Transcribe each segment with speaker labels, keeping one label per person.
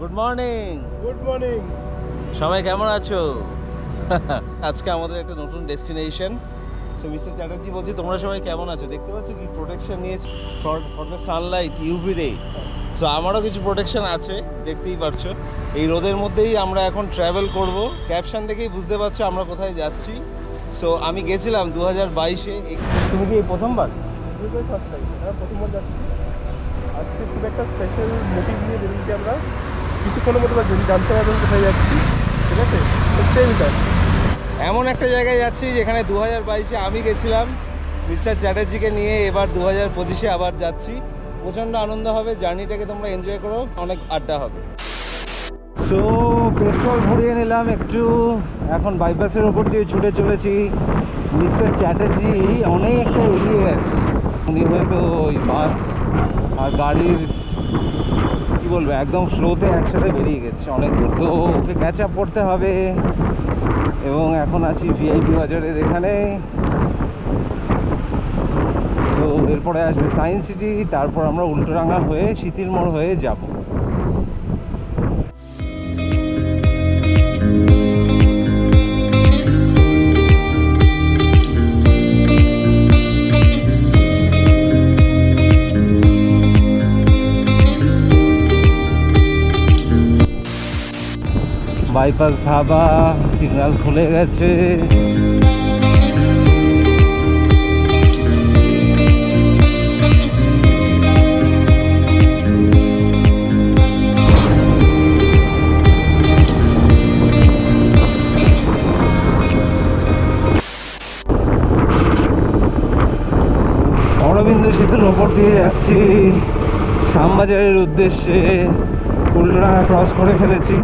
Speaker 1: Good morning.
Speaker 2: Good morning.
Speaker 1: সবাই কেমন আছো? আজকে আমাদের একটা নতুন ডেস্টিনেশন। সো মিস্টার চ্যাটার্জি বলছি, তোমরা সবাই কেমন আছো? দেখতে পাচ্ছ কি প্রোটেকশন নিয়েছি ফর দ্য সানলাইট, ইউভি রে। সো আমারও কিছু প্রোটেকশন আছে, দেখতেই পারছো। এই রোদের মধ্যেই আমরা এখন ট্রাভেল করব। ক্যাপশন দেখেই বুঝতে পারছো আমরা কোথায় যাচ্ছি। সো আমি গেছিলাম 2022-এ। তুমি কি এই প্রথমবার?
Speaker 2: ফার্স্ট টাইম, হ্যাঁ প্রথমবার যাচ্ছি। আজকে খুব একটা স্পেশাল মোটিভ নিয়ে বেরিয়েছি আমরা। কিছুক্ষণের মধ্যে যদি জানতে পারবেন কোথায় যাচ্ছি, ঠিক আছে? Stay with us.
Speaker 1: এমন একটা জায়গায় যাচ্ছি যেখানে 2022-এ আমি গেছিলাম মিস্টার চ্যাটার্জিকে নিয়ে। এবার 2025-এ আবার যাচ্ছি। প্রচণ্ড আনন্দ হবে, জার্নিটাকে তোমরা এনজয় করো, অনেক আড্ডা হবে। সো পেট্রোল ভরিয়ে নিলাম একটু, এখন বাইপাসের ওপর দিয়ে ছুটে চলেছি। মিস্টার চ্যাটার্জি অনেকটা এগিয়ে গেছে। উনি হয়তো ওই বাস আর গাড়ির কী বলবো একদম স্লোতে একসাথে বেরিয়ে গেছে অনেক দূর, তো ওকে ক্যাচ আপ করতে হবে। এবং এখন আছি ভিআইপি বাজারের এখানে। তো এরপরে আসবে সায়েন্স সিটি, তারপর আমরা উল্টোডাঙ্গা হয়ে শীতিল মোড় হয়ে যাব। বাইপাস ধাবা, সিগন্যাল খুলে গেছে। অরবিন্দ সেতুর ওপর দিয়ে যাচ্ছি শ্যামবাজারের উদ্দেশ্যে। উল্টোডাঙ্গা ক্রস করে ফেলেছি।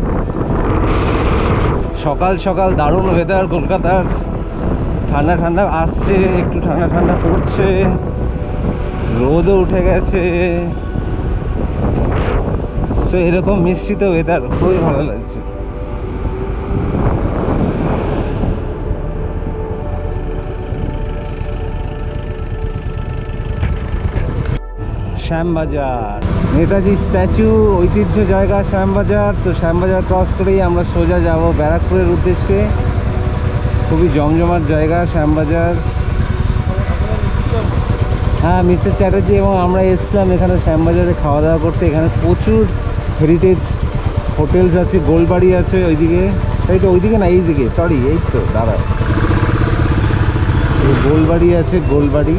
Speaker 1: সকাল সকাল দারুণ ওয়েদার কলকাতার, ঠান্ডা ঠান্ডা আসছে, একটু ঠান্ডা ঠান্ডা পড়ছে, রোদও উঠে গেছে। সো এরকম মিশ্রিত ওয়েদার খুবই ভালো লাগছে। শ্যামবাজার, নেতাজি স্ট্যাচু, ঐতিহ্য জায়গা শ্যামবাজার। তো শ্যামবাজার ক্রস করেই আমরা সোজা যাব ব্যারাকপুরের উদ্দেশ্যে। খুবই জমজমাট জায়গা শ্যামবাজার। হ্যাঁ, মিস্টার চ্যাটার্জি এবং আমরা এসেছিলাম এখানে শ্যামবাজারে খাওয়া দাওয়া করতে। এখানে প্রচুর হেরিটেজ হোটেলস আছে, গোলবাড়ি আছে ওইদিকে, তাই তো? ওইদিকে না, এইদিকে, সরি, এই তো দাদা, গোলবাড়ি আছে, গোলবাড়ি,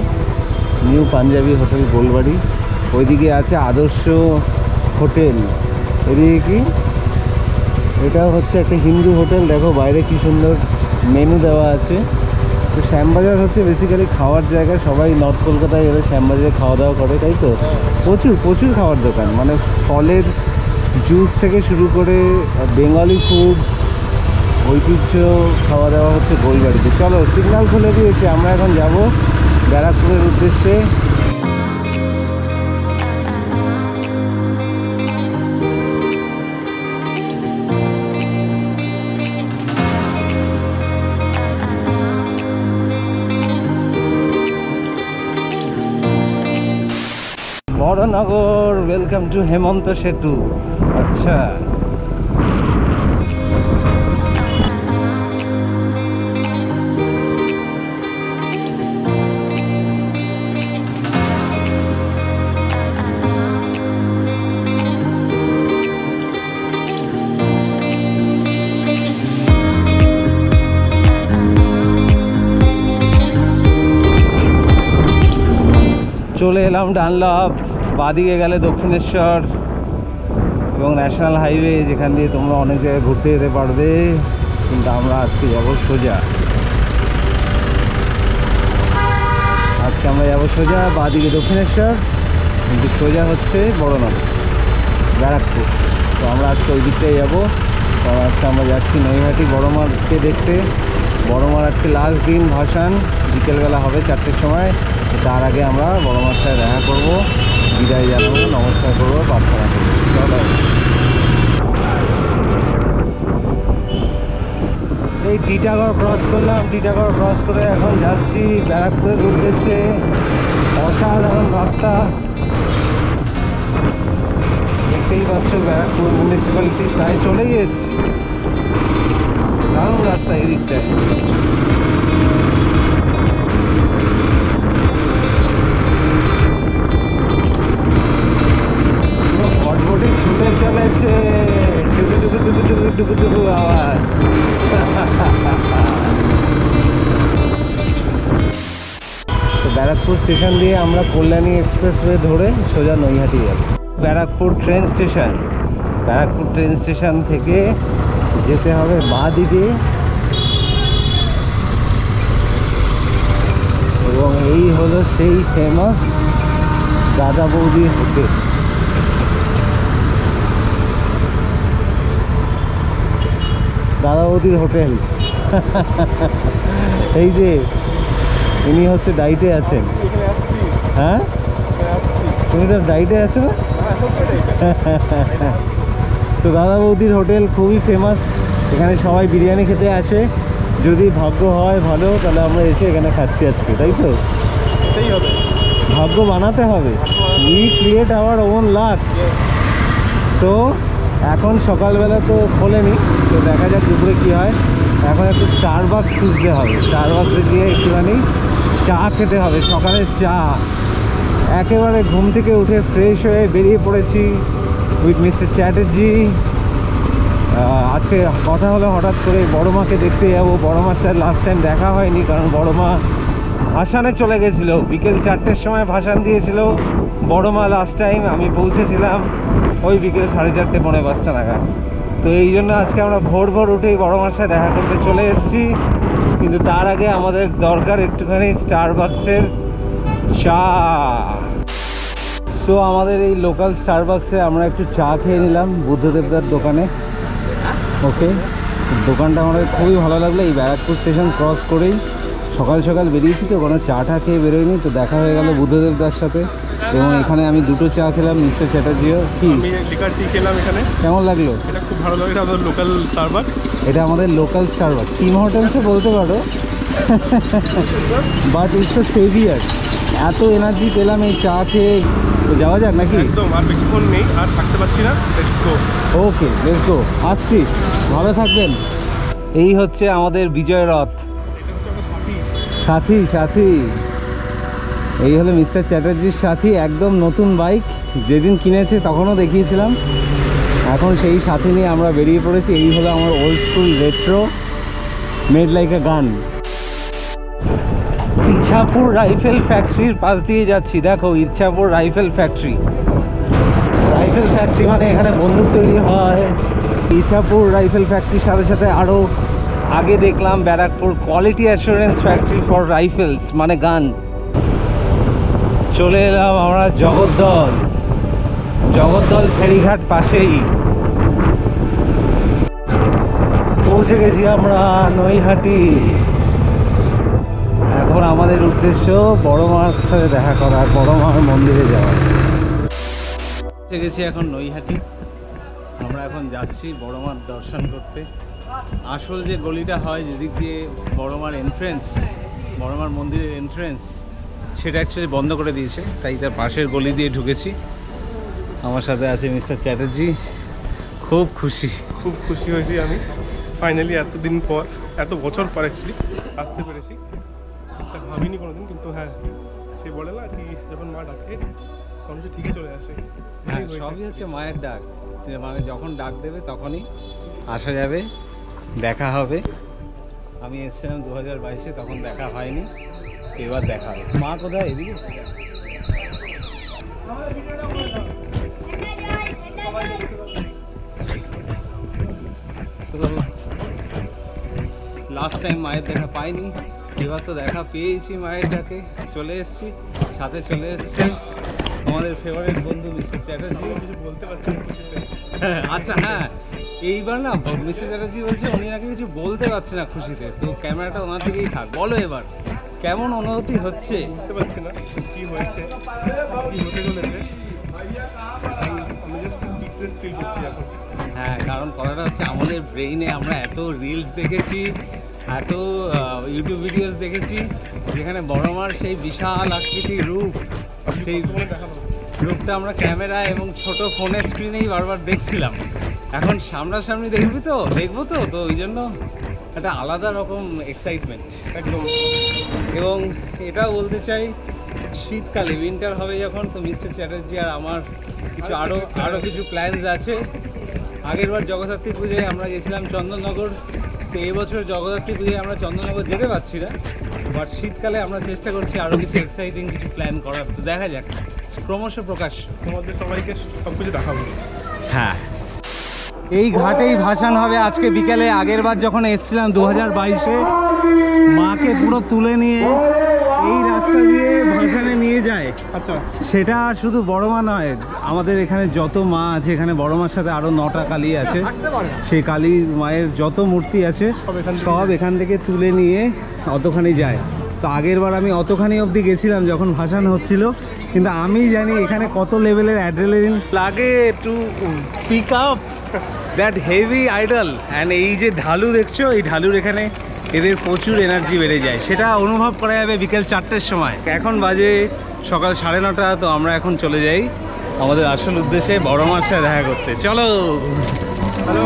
Speaker 1: নিউ পাঞ্জাবি হোটেল গোলবাড়ি। ওইদিকে আছে আদর্শ হোটেল। এদিকে কি, এটা হচ্ছে একটা হিন্দু হোটেল। দেখো বাইরে কি সুন্দর মেনু দেওয়া আছে। তো শ্যামবাজার হচ্ছে বেসিক্যালি খাওয়ার জায়গা। সবাই নর্থ কলকাতায় এলে শ্যামবাজারে খাওয়া দাওয়া করে, তাই তো? প্রচুর প্রচুর খাওয়ার দোকান, মানে ফলের জুস থেকে শুরু করে বেঙ্গলি ফুড, ঐতিহ্য খাওয়া দাওয়া হচ্ছে গোলবাড়িতে। চলো, সিগন্যাল খুলে দিয়েছে, আমরা এখন যাব ব্যারাকপুরের উদ্দেশ্যে। বড়নগর, ওয়েলকাম টু হেমন্ত সেতু। আচ্ছা, চলে এলাম ডানলপ। বাদিকে গেলে দক্ষিণেশ্বর এবং ন্যাশনাল হাইওয়ে, যেখান দিয়ে তোমরা অনেক জায়গায় ঘুরতে যেতে পারবে। কিন্তু আমরা আজকে যাব সোজা, আজকে আমরা যাব সোজা। বাদিকে দক্ষিণেশ্বর, কিন্তু সোজা হচ্ছে বড়নগর, ব্যারাকপুর। তো আমরা আজকে ওই দিকটাই যাবো। তো আজকে আমরা যাচ্ছি নৈহাটি বড় মাকে দেখতে। বড় মার আজকে লাস্ট দিন, ভাসান বিকেলবেলা হবে 4টের সময়। তার আগে আমরা বড় মার সাথে দেখা করবো, বিদায় জানাবো, নমস্কার করবো, প্রার্থনা করবো। চলো, এই টিটাগড় ক্রস করলাম। টিটাগড় ক্রস করে এখন যাচ্ছি ব্যারাকপুরের উদ্দেশ্যে। অসাধারণ রাস্তা, দেখতেই পাচ্ছ ব্যারাকপুর মিউনিসিপ্যালিটি। লোকালিটি প্রায় চলেই এসছি। দারুণ রাস্তা এদিকটায়। হটবটি ছুটে চলেছে, টুকু টুকু টুকু টুকু টুকু টুকু আওয়াজ। তো ব্যারাকপুর স্টেশন দিয়ে আমরা কল্যাণী এক্সপ্রেসওয়ে ধরে সোজা নৈহাটি যাব। Barrackpore train station, Barrackpore train station থেকে যেতে হবে বাঁ দিকে, এবং এই হলো সেই ফেমাস দাদা বৌদির হোটেল। দাদা বৌদির হোটেল। এই যে ইনি হচ্ছে ডাইটে আছেন।
Speaker 2: এখানে আসছি,
Speaker 1: হ্যাঁ,
Speaker 2: এখানে আসছি।
Speaker 1: তুমি তো ডাইটে আছো না? তো দাদা বৌদির হোটেল খুবই ফেমাস, এখানে সবাই বিরিয়ানি খেতে আসে। যদি ভাগ্য হয় ভালো, তাহলে আমরা এসে এখানে খাচ্ছি আজকে, তাই তো?
Speaker 2: সেই হবে,
Speaker 1: ভাগ্য বানাতে হবে। We create our own lakh. তো এখন সকালবেলা তো খোলেনি, তো দেখা যাক দুপুরে কী হয়। এখন একটু স্টারবাক্স খুঁজতে হবে, স্টারবাক্সে গিয়ে একটুখানি চা খেতে হবে। সকালের চা, একেবারে ঘুম থেকে উঠে ফ্রেশ হয়ে বেরিয়ে পড়েছি উইথ মিস্টার চ্যাটার্জি। আজকে কথা হলো হঠাৎ করে বড় মাকে দেখতে যাবো। বড় মার সাথে লাস্ট টাইম দেখা হয়নি, কারণ বড় মা ভাসানে চলে গেছিলো। বিকেল 4টের সময় ভাসান দিয়েছিল বড় মা লাস্ট টাইম। আমি পৌঁছেছিলাম ওই বিকেল 4:30 পৌনে 5টা নাগাদ। তো এই জন্য আজকে আমরা ভোর ভোর উঠেই বড় মার সাথে দেখা করতে চলে এসেছি। কিন্তু তার আগে আমাদের দরকার একটুখানি স্টারবাক্সের চা। সো আমাদের এই লোকাল স্টারবাক্সে আমরা একটু চা খেয়ে নিলাম বুদ্ধদেবদার দোকানে। ওকে, দোকানটা আমাদের খুবই ভালো লাগলো। এই ব্যারাকপুর স্টেশন ক্রস করেই সকাল সকাল বেরিয়েছি, তো কোনো চাটা খেয়ে বেরোয়নি, তো দেখা হয়ে গেল বুদ্ধদেবদার সাথে। এবং এখানে আমি দুটো চা খেলাম, মিস্টার চ্যাটার্জিও। কি
Speaker 2: আমি লিকার টি খেলাম এখানে,
Speaker 1: কেমন লাগলো?
Speaker 2: এটা খুব ভালো লাগে। এটা আমাদের লোকাল স্টারবাকস।
Speaker 1: এটা আমাদের লোকাল স্টারবাক্স, টিম হোটেলসে বলতে পারো, বাট ইটস এ সেভিয়ার। এত এনার্জি পেলাম এই চা খেয়ে। তো যাওয়া যাক নাকি?
Speaker 2: একদম, আর বেশিক্ষণ নেই, আর থাকতে পারছি না। Let's go.
Speaker 1: Okay, let's go. আসছি, ভালো থাকবেন। এই হচ্ছে আমাদের বিজয় রথ।
Speaker 2: এটা হচ্ছে আমাদের সাথী।
Speaker 1: সাথী, সাথী। এই হলো মিস্টার চ্যাটার্জির সাথী, একদম নতুন বাইক। যেদিন কিনেছে তখনও দেখিয়েছিলাম। এখন সেই সাথী নিয়ে আমরা বেরিয়ে পড়েছি। এই হলো আমার old school retro made like a gun. Ichhapur rifle ফ্যাক্টরির পাশ দিয়ে যাচ্ছি। দেখো, Ichhapur rifle factory. Rifle factory মানে এখানে বন্দুক তৈরি হয়। ইছাপুর রাইফেল ফ্যাক্টরির সাথে সাথে আরও আগে দেখলাম Barrackpore quality assurance factory for rifles, মানে গান। চলে এলাম আমরা জগদ্দল। জগদ্দল ফেরিঘাট পাশেই পৌঁছে গেছি আমরা নৈহাটি। এখন আমাদের উদ্দেশ্য বড় মার সাথে দেখা করা, বড় মার মন্দিরে যাওয়া। পৌঁছে গেছি এখন নৈহাটি। আমরা এখন যাচ্ছি বড় মার দর্শন করতে। আসল যে গলিটা হয় যেদিক দিয়ে বড় মার এন্ট্রেন্স, বড় মার মন্দিরের এন্ট্রেন্স, সেটা অ্যাকচুয়ালি বন্ধ করে দিয়েছে, তাই তার পাশের গলি দিয়ে ঢুকেছি। আমার সাথে আছে মিস্টার চ্যাটার্জি। খুব খুশি,
Speaker 2: খুব খুশি হয়েছি আমি, ফাইনালি এতদিন পর, এত বছর পর অ্যাকচুয়ালি আসতে পেরেছি। এটা ভাবিনি কোনোদিন, কিন্তু হ্যাঁ, সে বলে না কি, যখন মা ডাকে তখন সে ঠিকই চলে আসে।
Speaker 1: হ্যাঁ,
Speaker 2: এটাই হয়েছে।
Speaker 1: সবই হচ্ছে মায়ের ডাক। যে মানে যখন ডাক দেবে তখনই আসা যাবে, দেখা হবে। আমি এসেছিলাম 2022-এ, তখন দেখা হয়নি, এবার দেখা হবে। মা কোথায়? এদিকে। লাস্ট টাইম মায়ের দেখা পাইনি, এবার তো দেখা পেয়েছি মায়ের ডাকে। চলে এসেছি, সাথে চলে এসছে আমাদের ফেভারিট বন্ধু মিস্টার চ্যাটার্জি।
Speaker 2: কিছু বলতে পারছি না খুশিতে।
Speaker 1: আচ্ছা, হ্যাঁ, এইবার না মিস্টার চ্যাটার্জি বলছে উনি নাকি কিছু বলতে পারছে না খুশিতে। তো ক্যামেরাটা ওনার দিকেই থাক, বলো এবার কেমন অনুভূতি হচ্ছে?
Speaker 2: বুঝতে পারছি না কি হয়েছে, কি হতে চলেছে। আমি জাস্ট স্পিচলেস ফিল করছি এখন।
Speaker 1: হ্যাঁ, কারণ কথাটা হচ্ছে আমাদের ব্রেইনে আমরা এত রিলস দেখেছি, এত ইউটিউব ভিডিওস দেখেছি, যেখানে বড় মার সেই বিশাল আকৃতির রূপ, সেই
Speaker 2: দেখাবো।
Speaker 1: রূপটা আমরা ক্যামেরা এবং ছোট ফোনের স্ক্রিনেই বারবার দেখছিলাম। এখন সামনাসামনি দেখবো তো তো ওই জন্য একটা আলাদা রকম এক্সাইটমেন্ট
Speaker 2: একদম।
Speaker 1: এবং এটাও বলতে চাই শীতকালে উইন্টার হবে যখন, তো মিস্টার চ্যাটার্জি আর আমার কিছু আরও কিছু প্ল্যানস আছে। আগেরবার জগদ্ধাত্রী পুজোয় আমরা গেছিলাম চন্দননগর, তো এবছর জগদ্ধাত্রী পুজোয় আমরা চন্দননগর যেতে পারছি না, বাট শীতকালে আমরা চেষ্টা করছি আরও কিছু এক্সাইটিং কিছু প্ল্যান করার। তো দেখা যাক, ক্রমশ প্রকাশ।
Speaker 2: তোমাদের সবাইকে সব কিছু দেখাবো।
Speaker 1: হ্যাঁ, এই ঘাটেই ভাসান হবে আজকে বিকেলে। আগের বার যখন এসেছিলাম 2022-এ, মাকে পুরো তুলে নিয়ে এই রাস্তা দিয়ে ভাসানে নিয়ে যায়।
Speaker 2: আচ্ছা,
Speaker 1: সেটা শুধু বড় মা নয়, আমাদের এখানে যত মা আছে, এখানে বড় মার সাথে আরো 9টা কালী আছে, সেই কালী মায়ের যত মূর্তি আছে সব এখান থেকে তুলে নিয়ে অতখানি যায়। তো আগের বার আমি অতখানি অবধি গেছিলাম যখন ভাসান হচ্ছিল, কিন্তু আমি জানি এখানে কত লেভেলের অ্যাড্রেনালিন লাগে to pick up that heavy idol. And এই যে ঢালু দেখছো, এই ঢালুর এখানে এদের প্রচুর এনার্জি বেড়ে যায়, সেটা অনুভব করা যাবে বিকেল 4টের সময়। এখন বাজে সকাল 9:30, তো আমরা এখন চলে যাই আমাদের আসল উদ্দেশ্যে, বড় মার সাথে দেখা করতে। চলো।
Speaker 2: হ্যালো।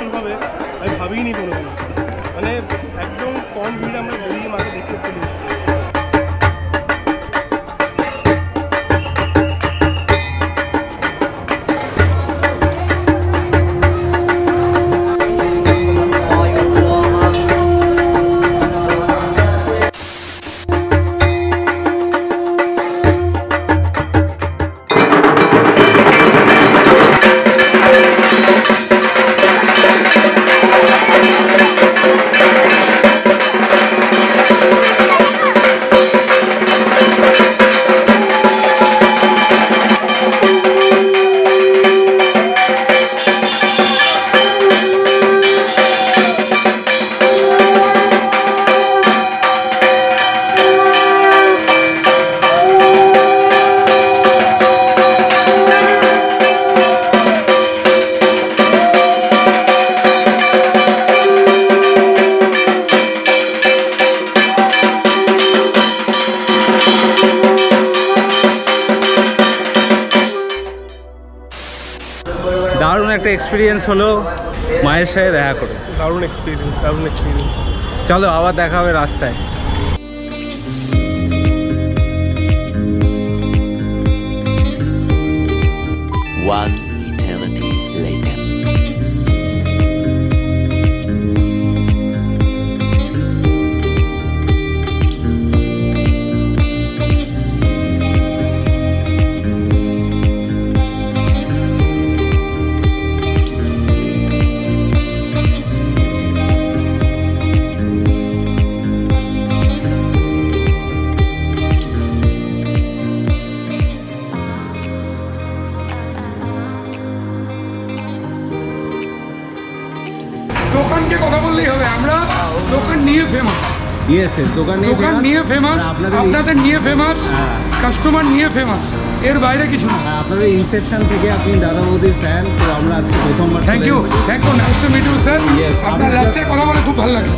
Speaker 2: সাকসেসফুলভাবে আমি ভাবিনি কোনোদিন। মানে একদম কম ভিড় আমরা বেরিয়ে মাকে দেখতে চলে এসেছি।
Speaker 1: দারুণ একটা এক্সপিরিয়েন্স হলো মায়ের সাথে দেখা করে।
Speaker 2: দারুণ এক্সপিরিয়েন্স, দারুণ এক্সপিরিয়েন্স।
Speaker 1: চলো আবার দেখা হবে রাস্তায়।
Speaker 3: One eternity later.
Speaker 4: দোকানকে কথা বললেই হবে, আমরা দোকান নিয়ে ফেমাস, দোকান নিয়ে ফেমাস, আপনাদের নিয়ে ফেমাস, কাস্টমার নিয়ে ফেমাস, এর বাইরে কিছু না।
Speaker 1: আপনাদের ইনসেপশন থেকে আপনি দাদা বৌদির ফ্যান, তো আমরা আজকে প্রথমবার।
Speaker 4: Thank you nice to meet you sir. আপনার লাস্টের কথা বলে খুব ভালো লাগে।